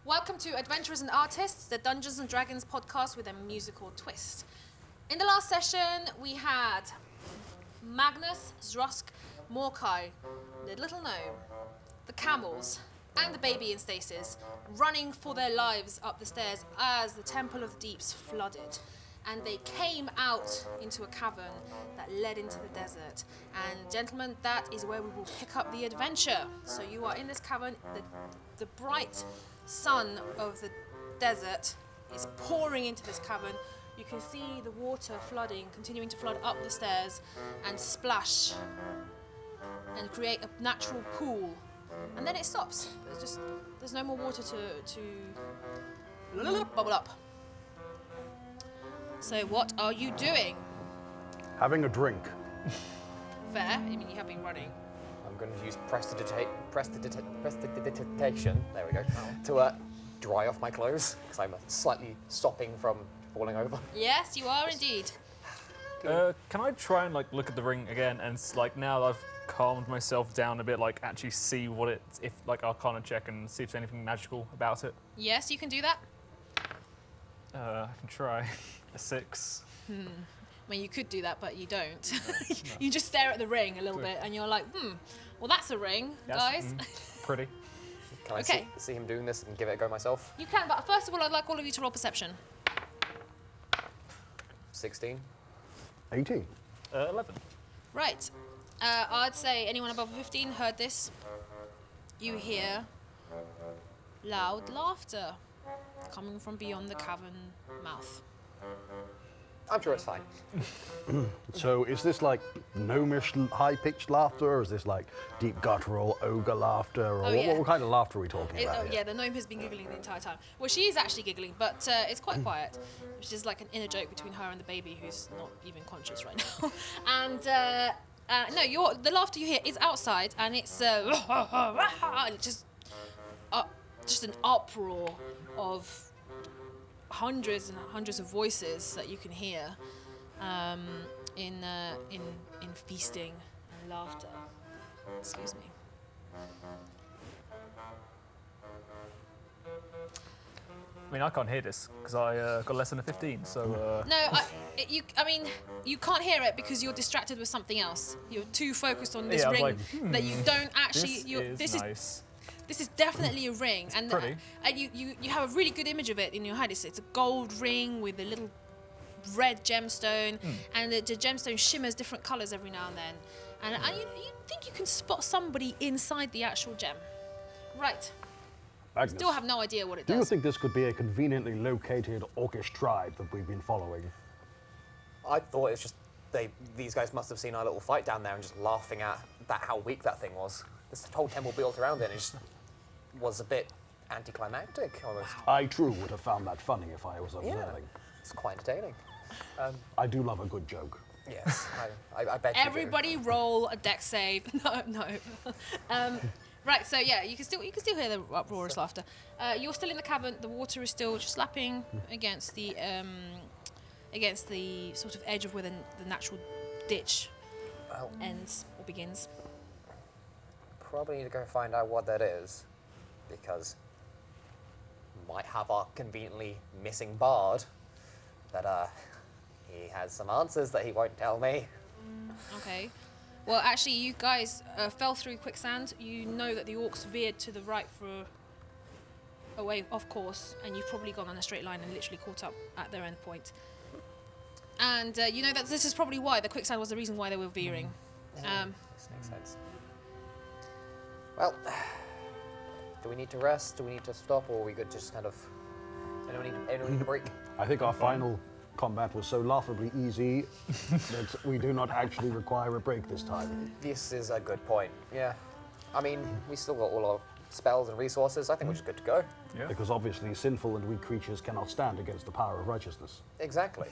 Welcome to Adventurers and Artists, the Dungeons and Dragons podcast with a musical twist. In the last session, we had Magnus, Zrosk, Morkai, the little gnome, the camels, and the baby in stasis, running for their lives up the stairs as the Temple of the Deeps flooded. And they came out into a cavern that led into the desert. And gentlemen, that is where we will pick up the adventure. So you are in this cavern, the bright sun of the desert is pouring into this cavern. You can see the water flooding, continuing to flood up the stairs and splash and create a natural pool. And then it stops. There's no more water to bubble up. So what are you doing? Having a drink. Fair. I mean, you have been running. I'm going to use prestidigitation, there we go, to dry off my clothes, because I'm slightly stopping from falling over. Yes, you are indeed. Can I try and look at the ring again and now that I've calmed myself down a bit, actually see what it's, if Arcana check and see if there's anything magical about it? Yes, you can do that. I can try. A 6. I mean, you could do that, but you don't. No. You just stare at the ring a little bit, and you're like, well, that's a ring, yes, guys. Pretty. Can I see him doing this and give it a go myself? You can, but first of all, I'd like all of you to roll perception. 16. 18. 11. Right. I'd say anyone above 15 heard this. You hear loud laughter coming from beyond the cavern mouth. I'm sure it's fine. So is this gnomish high-pitched laughter, or is this deep guttural ogre laughter, or what kind of laughter are we talking about? Yeah, the gnome has been giggling the entire time. Well, she is actually giggling, but it's quite quiet, which is like an inner joke between her and the baby, who's not even conscious right now. And the laughter you hear is outside, and it's just an uproar of hundreds and hundreds of voices that you can hear in feasting and laughter. Excuse me. I mean, I can't hear this because I got less than a 15. So you can't hear it because you're distracted with something else. You're too focused on this ring that you don't actually. This is definitely a ring, and you have a really good image of it in your head. It's a gold ring with a little red gemstone, and the gemstone shimmers different colours every now and then. And you think you can spot somebody inside the actual gem. Right. Magnus, still have no idea what it does. Do you think this could be a conveniently located orcish tribe that we've been following? I thought it's just these guys must have seen our little fight down there and just laughing at how weak that thing was. This whole temple built around it, and it just was a bit anticlimactic, almost. I, too, would have found that funny if I was observing. Yeah, it's quite entertaining. I do love a good joke. Yes, I bet Everybody you do. roll a dex save. No. Right, so yeah, you can still hear the uproarious laughter. You're still in the cavern. The water is still just lapping against the sort of edge of where the natural ditch ends or begins. Probably need to go find out what that is, because might have our conveniently missing bard that he has some answers that he won't tell me. Okay. Well, actually, you guys fell through quicksand. You know that the orcs veered to the right away off course, and you've probably gone on a straight line and literally caught up at their end point. And you know that this is probably why the quicksand was the reason why they were veering. This makes sense. Well, do we need to rest? Do we need to stop, or are we good to just kind of... Anyone need a break? I think our final combat was so laughably easy that we do not actually require a break this time. This is a good point, yeah. I mean, we still got all our spells and resources. I think we're just good to go. Yeah. Because obviously sinful and weak creatures cannot stand against the power of righteousness. Exactly.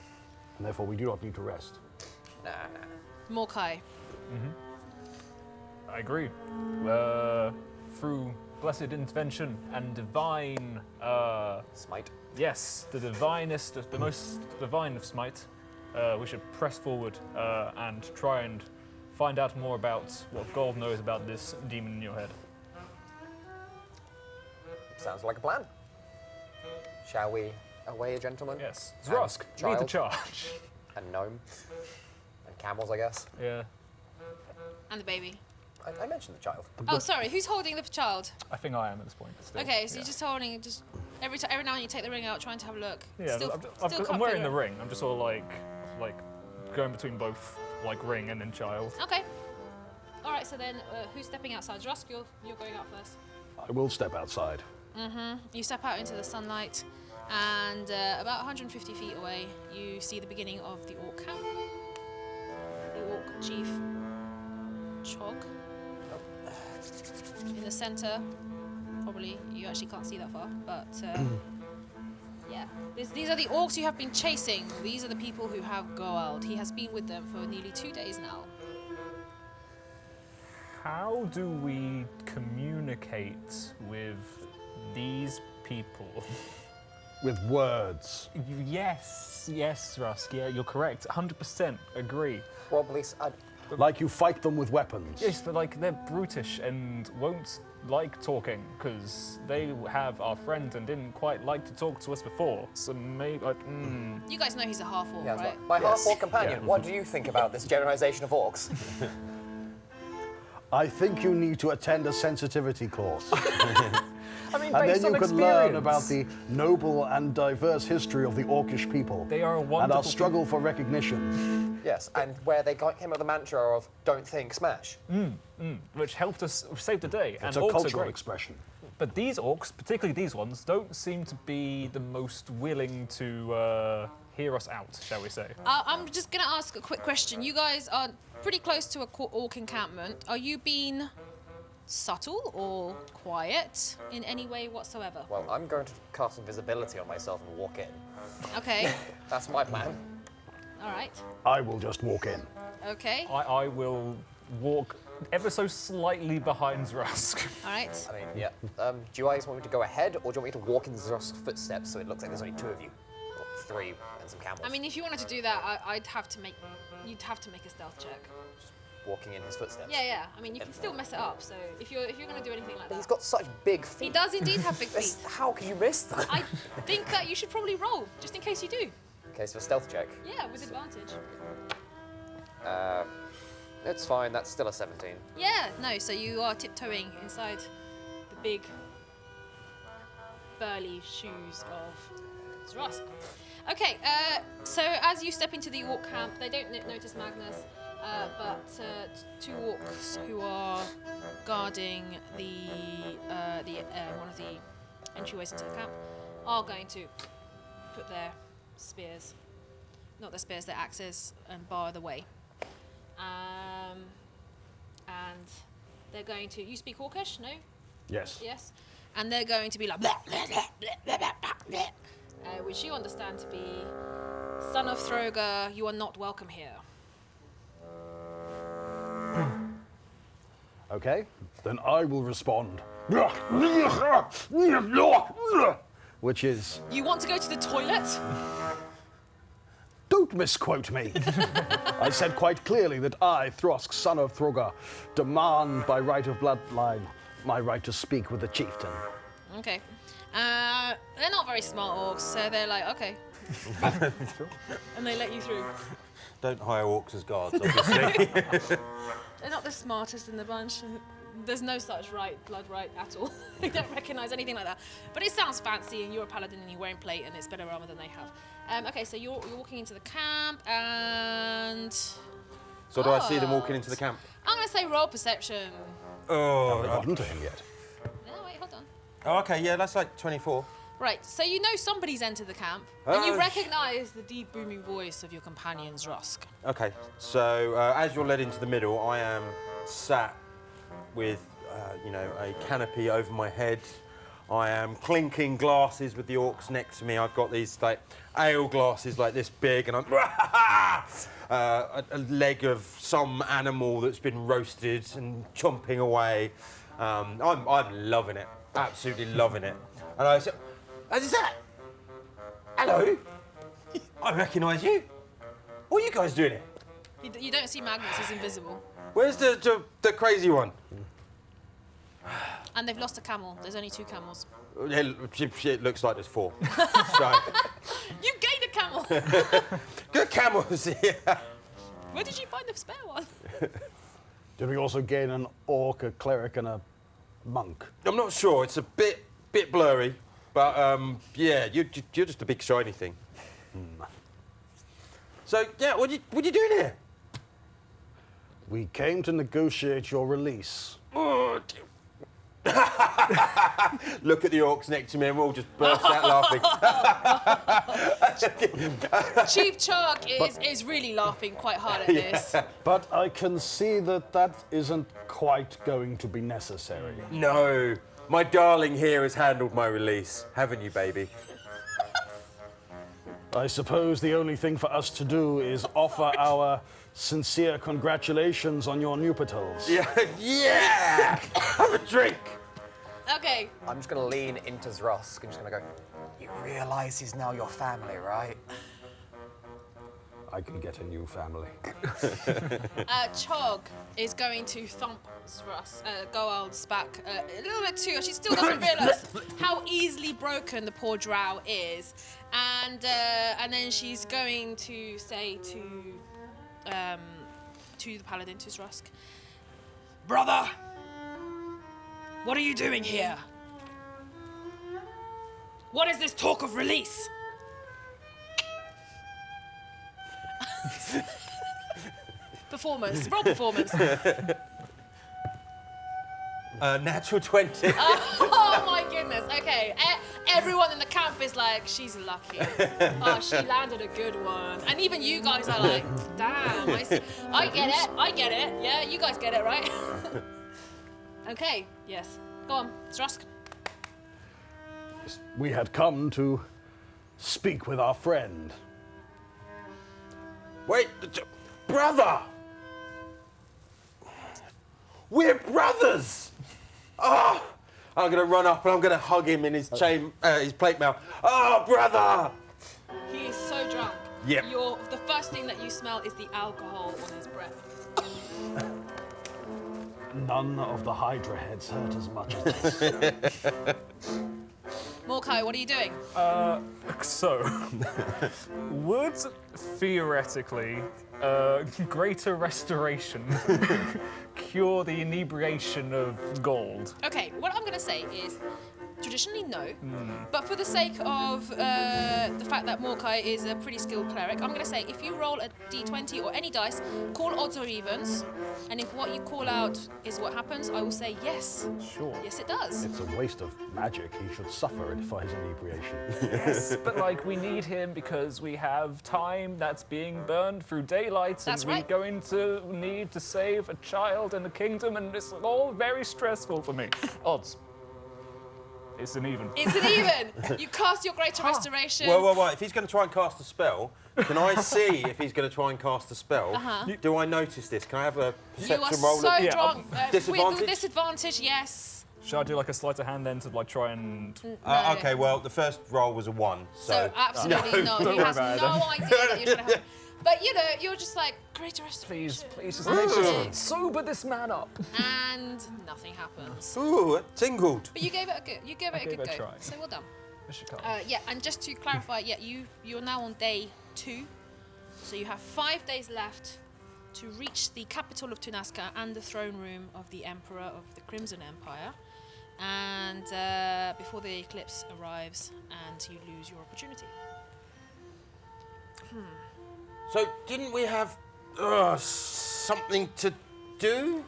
And therefore we do not need to rest. Nah. Morkai. I agree. Through blessed intervention and divine... Smite. Yes, the divinest, the most divine of smite. We should press forward and try and find out more about what Gold knows about this demon in your head. Sounds like a plan. Shall we away, gentlemen? Yes. And Zrusk, lead the child. charge. And gnome. And camels, I guess. Yeah. And the baby. I mentioned the child. Oh, sorry. Who's holding the child? I think I am at this point. Still. Okay, so yeah. you're just holding, just every now and then you take the ring out, trying to have a look. Yeah, Still I'm can't wearing figure the it. ring. I'm just sort of like going between both like ring and then child. Okay. All right. So then, who's stepping outside? Rusk, you're going out first. I will step outside. You step out into the sunlight, and about 150 feet away, you see the beginning of the orc camp. The orc chief, Chog. In the center, probably you actually can't see that far, but yeah. These are the orcs you have been chasing. These are the people who have Goald. He has been with them for nearly 2 days now. How do we communicate with these people? With words. Yes, Rusk. Yeah, you're correct. 100% agree. Probably. Like you fight them with weapons. Yes, but like they're brutish and won't like talking because they have our friend and didn't quite like to talk to us before. So maybe You guys know he's a half orc, Yeah, right? my Yes. half-orc companion. Yeah. What do you think about this generalization of orcs? I think you need to attend a sensitivity course. I mean, And then based you on could learn experience. about the noble and diverse history of the orcish people. They are a And wonderful our struggle for recognition. Yes, and where they came up with the mantra of "Don't think, smash." which helped us save the day. It's and a orcs are cultural great. expression. But these orcs, particularly these ones, don't seem to be the most willing to hear us out, shall we say? I'm just gonna ask a quick question. You guys are pretty close to a orc encampment. Are you being subtle or quiet in any way whatsoever? Well, I'm going to cast invisibility on myself and walk in. Okay. That's my plan. All right. I will just walk in. Okay. I will walk ever so slightly behind Rusk. All right. I mean, yeah. Do you guys want me to go ahead, or do you want me to walk in Zrosk's footsteps so it looks like there's only 2 of you, or 3 and some camels? I mean, if you wanted to do that, you'd have to make a stealth check. walking in his footsteps. Yeah. I mean, you can still mess it up. So if you're gonna do anything like But he's that, got such big feet. he does indeed have big feet. How can you miss that? I think that you should probably roll just in case you do. Okay, so a stealth check. Yeah, with advantage. It's fine. That's still a 17. Yeah, no, so you are tiptoeing inside the big, burly shoes of Zrusk. Okay, so as you step into the orc camp, they don't notice Magnus, but 2 orcs who are guarding the one of the entryways into the camp are going to put their spears, not their spears, their axes, and bar the way. And they're going to. You speak Orcish, no? Yes. Yes. And they're going to be like, blah, blah, blah, blah, blah, blah, blah, which you understand to be, son of Throgar, you are not welcome here. Okay, then I will respond. Which is, You want to go to the toilet? don't misquote me. I said quite clearly that I, Throsk, son of Throgar, demand by right of bloodline my right to speak with the chieftain. Okay. They're not very smart orcs, so they're like, okay. And they let you through. Don't hire orcs as guards, obviously. They're not the smartest in the bunch. There's no such blood right at all. They don't recognise anything like that. But it sounds fancy, and you're a paladin and you're wearing plate, and it's better armour than they have. Okay, so you're walking into the camp, and So do I see them walking into the camp? I'm going to say roll perception. I Oh, haven't gotten to him yet. No, wait, hold on. oh, okay, yeah, that's like 24. Right, so you know somebody's entered the camp, and you Oh. recognise the deep booming voice of your companion Zrusk. Okay, so as you're led into the middle, I am sat with, a canopy over my head. I am clinking glasses with the orcs next to me. I've got these like ale glasses like this big, and I'm a leg of some animal that's been roasted and chomping away. I'm loving it, absolutely loving it. And I said, "Is that? Hello, I recognise you. What are you guys doing here? You don't see Magnus, he's invisible. Where's the crazy one?" And they've lost a camel. There's only 2 camels. It looks like there's 4. So, You gained a camel! good camels, yeah. Where did you find the spare one? Did we also gain an orc, a cleric, and a monk? I'm not sure. It's a bit blurry, but yeah, you're just a big shiny thing. So yeah, what you doing here? We came to negotiate your release. Oh, look at the orcs next to me, and we'll all just burst out laughing. Chief Chug is really laughing quite hard at this. But I can see that isn't quite going to be necessary. No, my darling here has handled my release, haven't you, baby? I suppose the only thing for us to do is offer our sincere congratulations on your nuptials. Yeah! Have a drink. Okay. I'm just gonna lean into Zrosk and just gonna go, you realise he's now your family, right? I can get a new family. Chog is going to thump Goald's back a little bit too. She still doesn't realise how easily broken the poor drow is, and then she's going to say to the paladin, to Zrosk, "Brother, what are you doing here? What is this talk of release?" Performance. Roll performance. Natural 20. Oh my goodness. Okay. Everyone in the camp is like, she's lucky. Oh, she landed a good one. And even you guys are like, damn. I get it. I get it. Yeah, you guys get it, right? Okay. Yes. Go on, Zrosk. We had come to speak with our friend. Wait, brother! We're brothers! Oh, I'm gonna run up and I'm gonna hug him in his his plate mail. Oh, brother! He is so drunk. Yep. The first thing that you smell is the alcohol on his breath. None of the Hydra heads hurt as much as this. Morkai, what are you doing? So, would theoretically greater restoration cure the inebriation of gold? Okay, what I'm going to say is, traditionally no, but for the sake of the fact that Morkai is a pretty skilled cleric, I'm going to say if you roll a d20 or any dice, call odds or evens, and if what you call out is what happens, I will say yes. Sure. Yes, it does. It's a waste of magic. He should suffer it for his inebriation. Yes, but like we need him because we have time that's being burned through daylight, That's and we're right. going to need to save a child in the kingdom, and it's all very stressful for me. Odds. It's an even. It's an even. You cast your greater restoration. Well, if he's going to try and cast a spell, can I see if he's going to try and cast a spell? Do I notice this? Can I have a You perception are roll? so Yeah, drunk. disadvantage? With disadvantage, yes. Should I do like a sleight of hand then to like try and? No. Okay, well, the first roll was a 1, So absolutely not. He Don't has worry about no it idea that you're trying to help. But you know, you're just like, greater restoration. Please, just sober this man up. And nothing happens. Ooh, it tingled. But you gave it a good. You gave it a gave good it a go. try. So well done. Mr. Carl. Yeah, and just to clarify, yeah, you're now on day 2, so you have 5 days left to reach the capital of Tunasca and the throne room of the Emperor of the Crimson Empire, and before the eclipse arrives and you lose your opportunity. So, didn't we have something to do?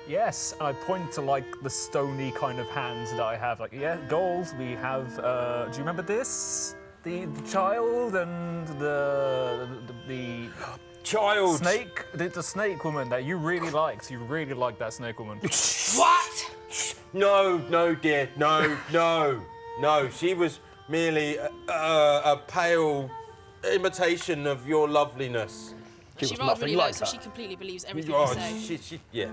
Yes, and I point to like the stony kind of hands that I have. Like, yeah, gold. We have. Do you remember this? The child and the Child. snake. The snake woman that you really liked. You really liked that snake woman. What? No, dear. No. She was merely a pale imitation of your loveliness. She was rolled nothing really low, like so that. she completely believes everything Oh, you say. yeah.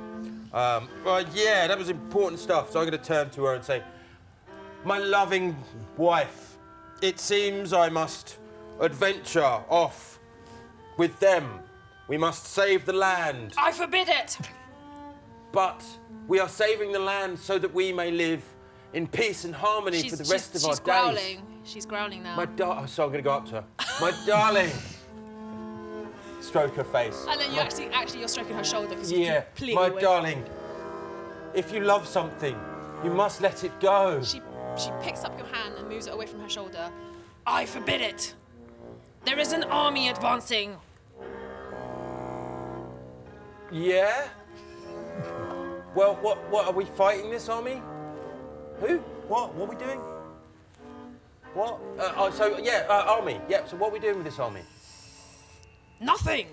Well, yeah, that was important stuff. So I'm going to turn to her and say, my loving wife, it seems I must adventure off with them. We must save the land. I forbid it. but we are saving the land so that we may live in peace and harmony for the rest of our she's days. growling. She's growling now. So I'm going to go up to her. My darling. Stroke her face. And then you actually you're stroking her shoulder because you're Yeah, completely my away. darling. If you love something, you must let it go. She picks up your hand and moves it away from her shoulder. I forbid it. There is an army advancing. Yeah? Well, what are we fighting this army? Who? What? What are we doing? What? Army. Yeah, so what are we doing with this army? Nothing.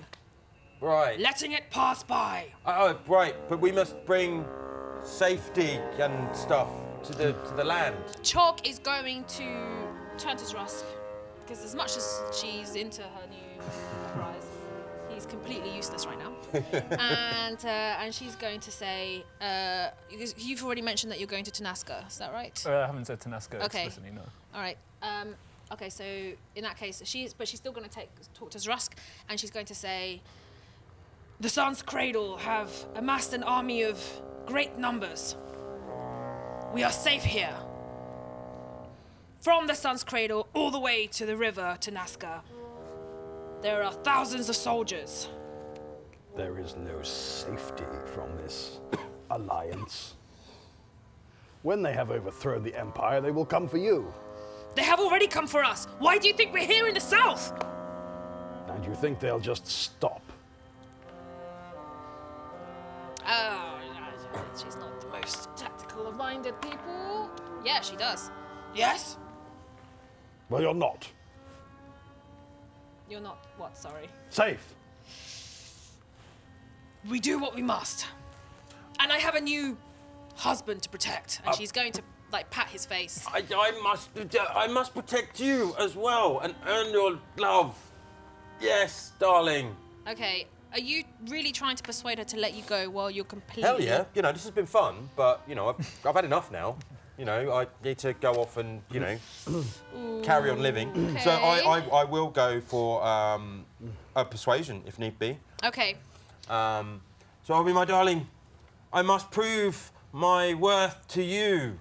Right. Letting it pass by. Oh, right, but we must bring safety and stuff to the land. Chalk is going to turn to Zrusk because as much as she's into her new prize, he's completely useless right now. and she's going to say, you've already mentioned that you're going to Tanaska, is that right? I haven't said Tanaska Okay. explicitly, no. All right. Okay, so in that case, she's still going to talk to Zrusk, and she's going to say, the Sun's Cradle have amassed an army of great numbers. We are safe here. From the Sun's Cradle all the way to the river to Nazca, there are thousands of soldiers. There is no safety from this alliance. When they have overthrown the Empire, they will come for you. They have already come for us. Why do you think we're here in the south? And you think they'll just stop? She's not the most tactical of minded people. Yeah, she does. Yes? Well, you're not. You're not what, sorry? Safe. We do what we must. And I have a new husband to protect. And she's going to, pat his face. I must protect you as well and earn your love. Yes, darling. Okay, are you really trying to persuade her to let you go while you're completely... Hell yeah. This has been fun, but, I've had enough now. I need to go off and, carry on living. Okay. So I will go for a persuasion, if need be. Okay. So I'll be, my darling, I must prove my worth to you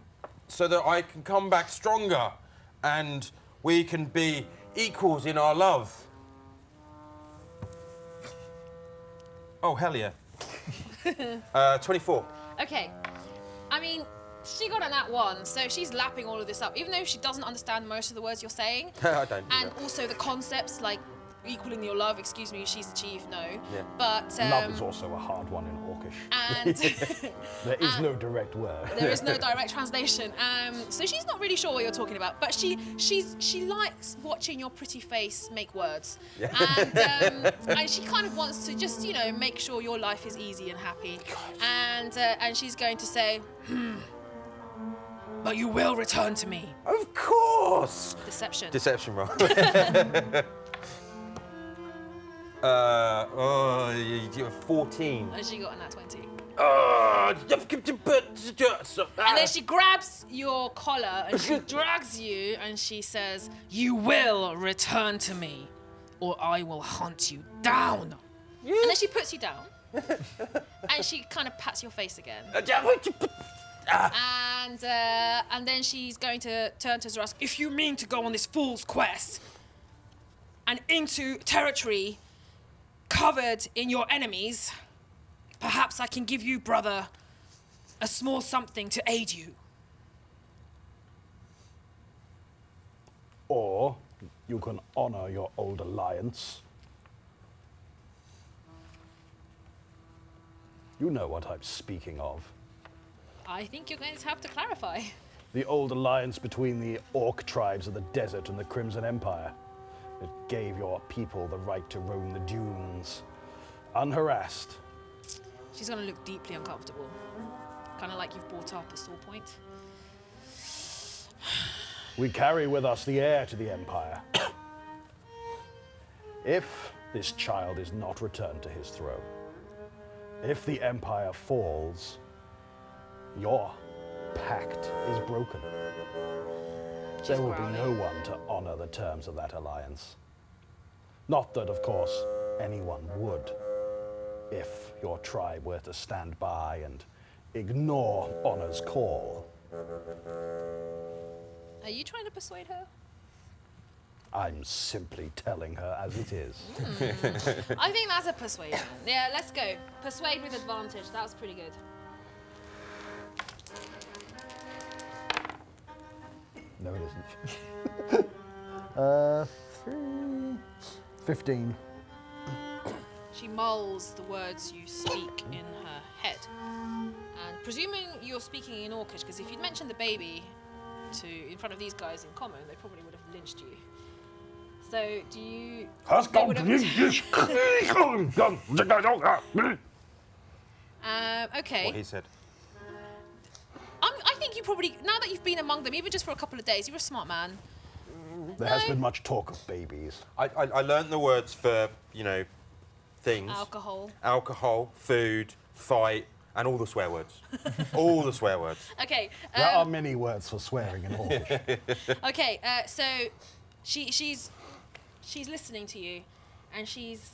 so that I can come back stronger and we can be equals in our love. Oh, hell yeah. 24. Okay. I mean, she got a nat 1, so she's lapping all of this up, even though she doesn't understand most of the words you're saying. I don't. And also the concepts, like equaling your love, excuse me, she's achieved, no. Yeah. But... Love is also a hard one in Orcish. And... There is no direct word. There is no direct translation. So she's not really sure what you're talking about, but she likes watching your pretty face make words. Yeah. And she kind of wants to just, make sure your life is easy and happy. And she's going to say, but you will return to me. Of course. Deception. Deception roll. You're 14. And she got a nat 20. And And then she grabs your collar and she drags you and she says, you will return to me or I will hunt you down. And then she puts you down and she kind of pats your face again. And then she's going to turn to Zrusk. If you mean to go on this fool's quest and into territory covered in your enemies, perhaps I can give you, brother, a small something to aid you. Or you can honor your old alliance. You know what I'm speaking of. I think you're going to have to clarify. The old alliance between the Orc tribes of the desert and the Crimson Empire. It gave your people the right to roam the dunes, unharassed. She's going to look deeply uncomfortable. Kind of like you've brought up a sore point. We carry with us the heir to the Empire. If this child is not returned to his throne, if the Empire falls, your pact is broken. There will be no one to honor the terms of that alliance. Not that, of course, anyone would. if your tribe were to stand by and ignore Honor's call. Are you trying to persuade her? I'm simply telling her as it is. I think that's a persuasion. Yeah, let's go. Persuade with advantage. That was pretty good. No, it isn't. 15. She mulls the words you speak in her head. And presuming you're speaking in Orcish, because if you'd mentioned the baby in front of these guys in common, they probably would have lynched you. So, do you... they would have okay. What he said. I think you probably, now that you've been among them, even just for a couple of days, you're a smart man. There has been much talk of babies. I learned the words for, things. Alcohol, food, fight, and all the swear words. All the swear words. Okay. There are many words for swearing in Orcish. Okay, so she's listening to you, and she's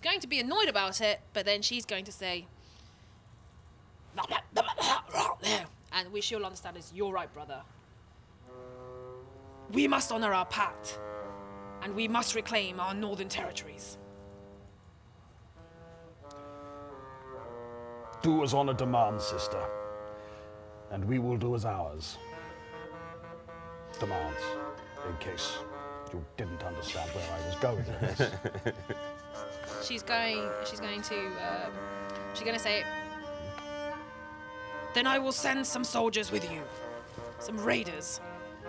going to be annoyed about it, but then she's going to say, and which you'll understand is, you're right, brother. We must honor our pact, and we must reclaim our northern territories. Do as honor demands, sister, and we will do as ours demands, in case you didn't understand where I was going with this. She's going to say, then I will send some soldiers with you, some raiders,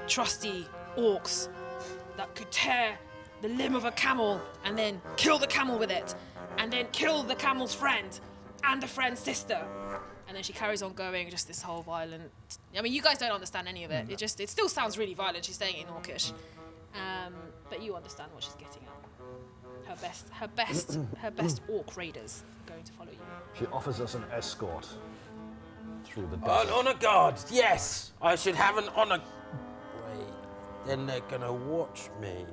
trusty orcs that could tear the limb of a camel and then kill the camel with it, and then kill the camel's friend and the friend's sister. And then she carries on going, just this whole violent... I mean, you guys don't understand any of it. It still sounds really violent. She's saying it in Orcish. But you understand what she's getting at. Her best orc raiders are going to follow you. She offers us an escort through the An desert. honor guard, yes! I should have an honor... Wait, then they're gonna watch me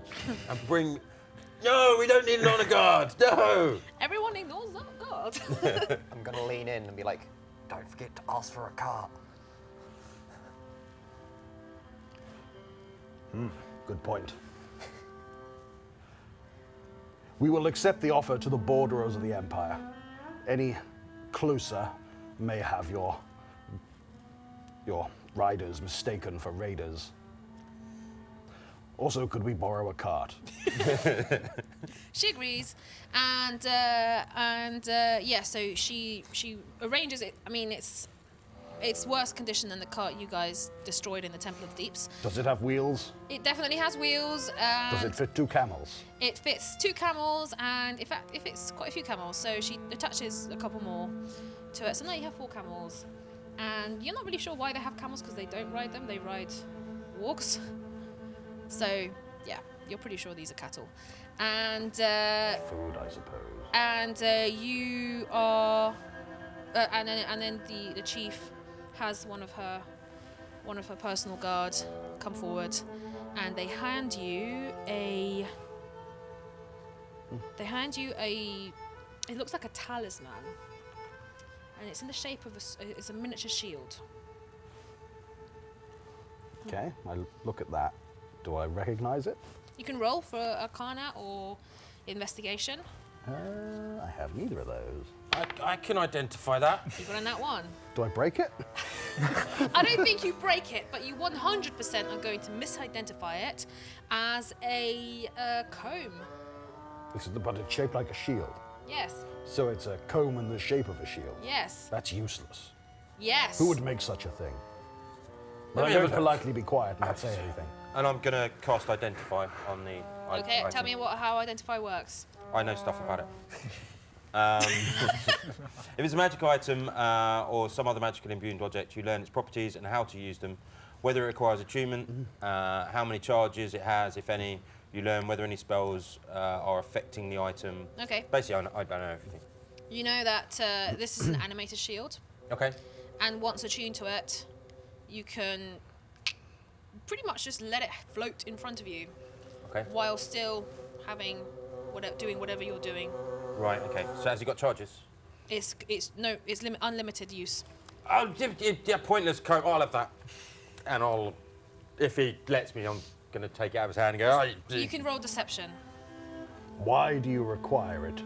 and bring... No, we don't need an honor guard, no! Everyone ignores that god. I'm gonna lean in and be like, don't forget to ask for a cart. Good point. We will accept the offer to the borderers of the Empire. Any closer may have your riders mistaken for raiders. Also, could we borrow a cart? She agrees, and yeah, so she arranges it. I mean, it's worse condition than the cart you guys destroyed in the Temple of the Deeps. Does it have wheels? It definitely has wheels. Does it fit 2 camels? It fits 2 camels, and in fact, it fits quite a few camels. So she attaches a couple more to it. So now you have 4 camels, and you're not really sure why they have camels because they don't ride them. They ride wargs. So yeah, you're pretty sure these are cattle, and Food, I suppose. and you are, and then the chief has one of her personal guard come forward, and they hand you a. It looks like a talisman, and it's in the shape of it's a miniature shield. Okay, I look at that. Do I recognize it? You can roll for Arcana or Investigation. I have neither of those. I can identify that. You got a nat 1. Do I break it? I don't think you break it, but you 100% are going to misidentify it as a comb. But it's shaped like a shield. Yes. So it's a comb in the shape of a shield. Yes. That's useless. Yes. Who would make such a thing? But Let I'm me going have to a look. politely be quiet and not say anything. And I'm gonna cast Identify on the... Okay, item. tell me how Identify works. I know stuff about it. If it's a magic item or some other magical imbued object, you learn its properties and how to use them, whether it requires attunement, how many charges it has, if any. You learn whether any spells are affecting the item. Okay. Basically, I don't know everything. You know that this is an animated shield, Okay. and once attuned to it, you can pretty much just let it float in front of you Okay. while still doing whatever you're doing. Right. Okay. So has he got charges? It's unlimited use. Oh, yeah, pointless coat. I'll have that. And if he lets me, I'm going to take it out of his hand and go, oh, You can roll deception. Why do you require it?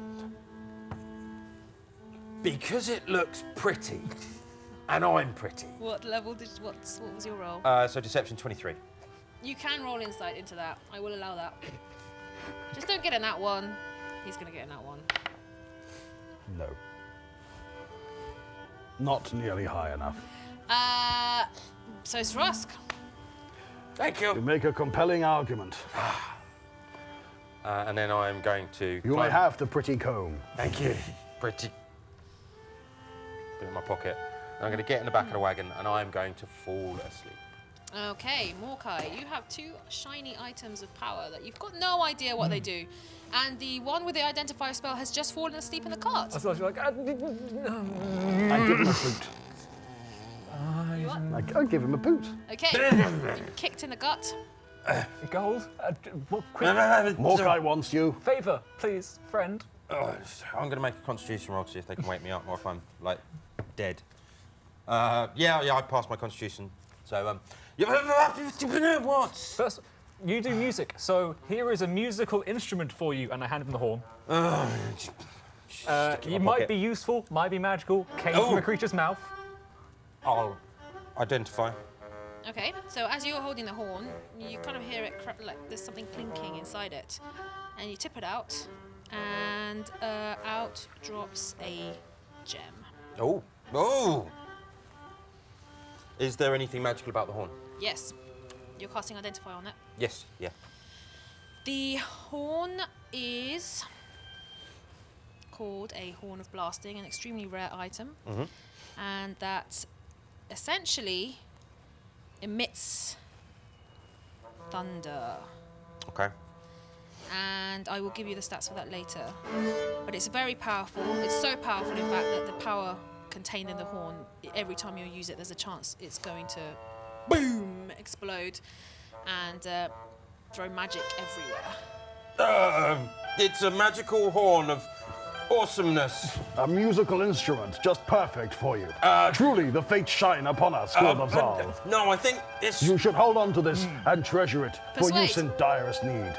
because it looks pretty. And I'm pretty. What level what was your roll? So deception 23. You can roll insight into that. I will allow that. Just don't get in that one. He's gonna get in that one. No. Not nearly high enough. So it's Rusk. Thank You you. make a compelling argument. And then I'm going to. You may climb- have the pretty comb. Thank you. Pretty. Put it in my pocket. And I'm going to get in the back of the wagon and I'm going to fall asleep. Okay, Morkai, you have 2 shiny items of power that you've got no idea what they do. And the one with the identifier spell has just fallen asleep in the cart. I was like, I give him a boot. You what? I give him a boot. Okay, you kicked in the gut. gold. What quick Morkai wants you. favor, please, friend. I'm going to make a constitution roll to see if they can wake me up or if I'm, like, dead. Yeah, I passed my constitution. So, what? First, you do music, so here is a musical instrument for you, and I hand him the horn. Stick it in You my might pocket. be useful, might be magical, came from Oh. a creature's mouth. I'll identify. Okay, so as you're holding the horn, you kind of hear it like there's something clinking inside it. And you tip it out, and out drops a gem. Oh. Oh! Is there anything magical about the horn? Yes, you're casting Identify on it. Yes, yeah. The horn is called a Horn of Blasting, an extremely rare item. And that essentially emits thunder. Okay. And I will give you the stats for that later. But it's very powerful. It's so powerful, in fact, that the power contained in the horn, every time you use it, there's a chance it's going to boom, explode, and throw magic everywhere. It's a magical horn of awesomeness. A musical instrument, just perfect for you. Truly, the fates shine upon us, Squad of Zal. No, I think it's. You should hold on to this and treasure it for Persuade. use in direst need.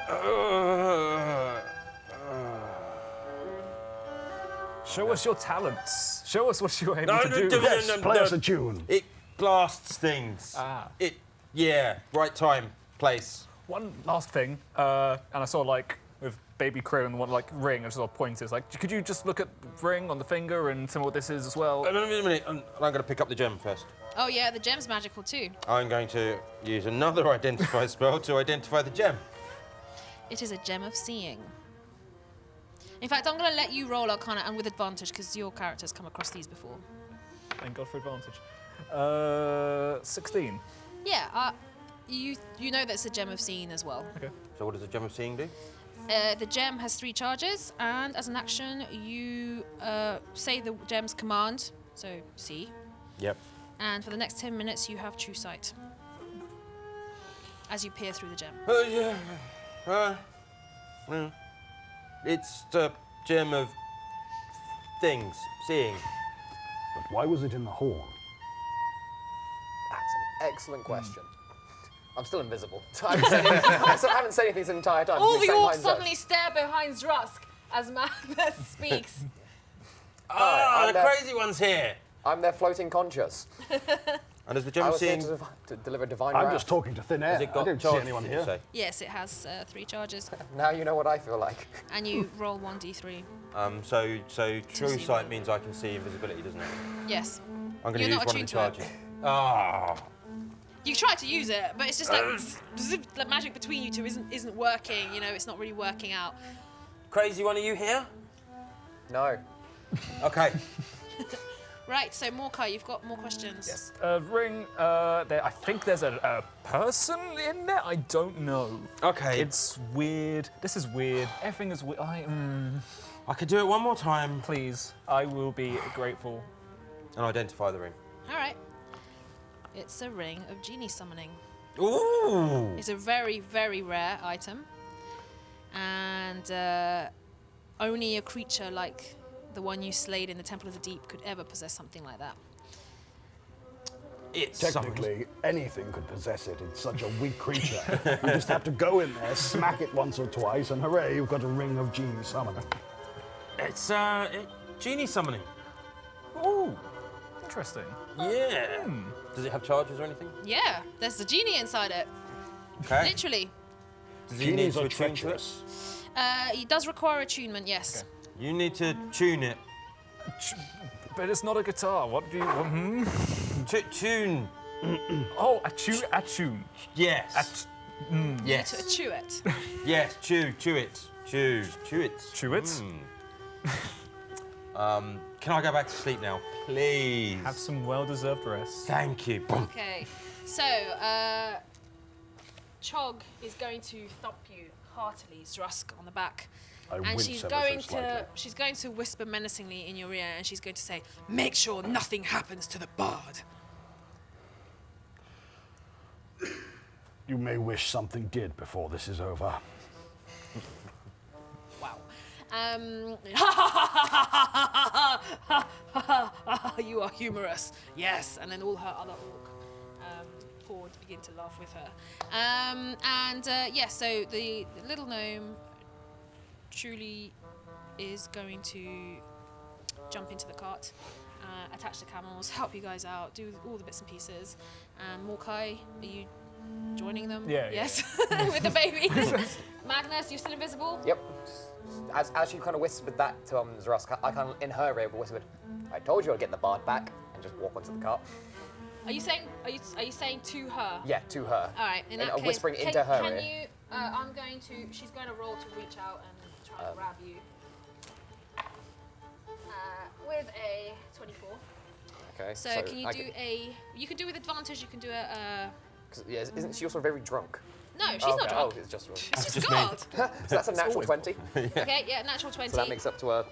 Show us your talents. Show us what you're able to do. Yes, play us a tune. It blasts things. Yeah, right time, place. One last thing, and I saw like with Baby Crow and one like ring, I saw pointers. Like, could you just look at ring on the finger and tell me what this is as well? Wait a minute, I'm going to pick up the gem first. Oh yeah, the gem's magical too. I'm going to use another identify spell to identify the gem. It is a gem of seeing. In fact, I'm going to let you roll Arcana and with advantage because your character's come across these before. Thank God for advantage. 16. Yeah, you know that's a gem of seeing as well. Okay. So what does the gem of seeing do? The gem has 3 charges, and as an action, you say the gem's command, so see, Yep. and for the next 10 minutes, you have true sight as you peer through the gem. It's the gem of things, seeing. But why was it in the horn? That's an excellent question. I'm still invisible. I haven't said anything this entire time. All We the sang orcs behind Zeus. suddenly stare behind Drusk as Magnus speaks. I'm the there. crazy one's here. I'm their floating conscious. And does the gem I of was here seeing? to deliver divine I'm wrath. just talking to thin air. Has it I got don't see charge, anyone did you here. say? Yes, it has 3 charges, Now you know what I feel like. and you roll 1d3. So true see sight what- means I can see invisibility, doesn't it? Yes. I'm going to You're use not one of the attuned to it. charges. Ah. You try to use it, but it's just like the magic between you two isn't working. You know, it's not really working out. Crazy one, are you here? No. Okay. Right, so Morkai, you've got more questions. Yes. Ring. I think there's a person in there. I don't know. Okay. It's weird. This is weird. Everything is weird. I could do it one more time Please, I will be grateful. and identify the ring. All right. It's a ring of genie summoning. Ooh. It's a very, very rare item, and only a creature like the one you slayed in the Temple of the Deep could ever possess something like that. It's Technically, anything could possess it. It's such a weak creature. You just have to go in there, smack it once or twice, and hooray, you've got a ring of genie summoner. It's genie summoning. Ooh, interesting. Yeah. Does it have charges or anything? Yeah, there's a genie inside it. Okay. Literally. Does he need Genies to are attune to it? treacherous. It does require attunement, yes. You need to tune it. But it's not a guitar. What do you? Tune. Oh, attune. Yes. Yes. To attune it. Yes. Chew it. Chew it. Chew it. Can I go back to sleep now, please? Have some well-deserved rest. Thank you. Okay, so Chog is going to thump you heartily, Zrusk, on the back. I And wince she's ever going so slightly. she's going to whisper menacingly in your ear, and she's going to say, "Make sure nothing happens to the bard." You may wish something did before this is over. Wow. You are humorous. Yes, and then all her other orc horde begin to laugh with her. So the little gnome truly is going to jump into the cart, attach the camels, help you guys out, do all the bits and pieces. And Morkai, are you joining them? Yeah, yeah, Yes, with the baby. Magnus, you're still invisible? Yep. As she kind of whispered that to Zrusk, I kind of in her ear whispered, "I told you I'd get the bard back," and just walk onto the cart. Are you saying to her? Yeah, to her. All right. In And that case, whispering into her Can ear. you? I'm going to. She's going to roll to reach out and try and grab you. With a 24. Okay. So can you do a? You can do with advantage. You can do a. 'Cause, yeah, isn't she also very drunk? No, she's Oh, not okay. drunk. Oh, it's just. She's just just me. guard. So that's a natural always 20. Okay, yeah, natural 20. So that makes up to a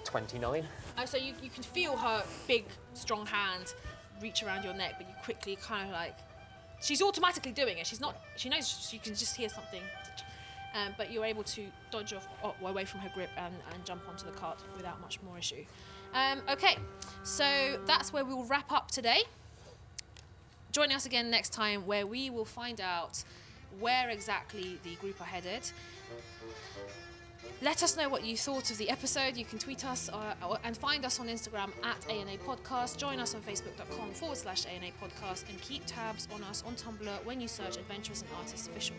29. So you can feel her big, strong hand reach around your neck, but you quickly kind of like. She's automatically doing it. She's not. She knows she can just hear something. But you're able to dodge away from her grip and jump onto the cart without much more issue. Okay, so that's where we will wrap up today. Join us again next time, where we will find out where exactly the group are headed. Let us know what you thought of the episode. You can tweet us and find us on Instagram at ANA Podcast. Join us on Facebook.com/ANA Podcast and keep tabs on us on Tumblr when you search Adventurers and Artists Official.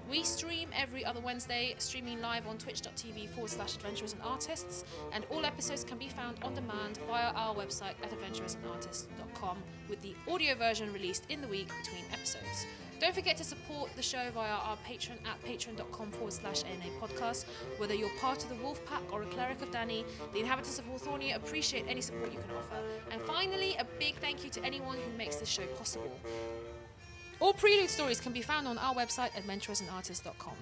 We stream every other Wednesday, streaming live on twitch.tv/Adventurers and Artists, and all episodes can be found on demand via our website at adventurersанdartists.com, with the audio version released in the week between episodes. Don't forget to support the show via our Patreon at patreon.com/ANA Podcast. Whether you're part of the Wolf Pack or a cleric of Danny, the inhabitants of Hawthornia appreciate any support you can offer. And finally, a big thank you to anyone who makes this show possible. All prelude stories can be found on our website, adventurersandartists.com.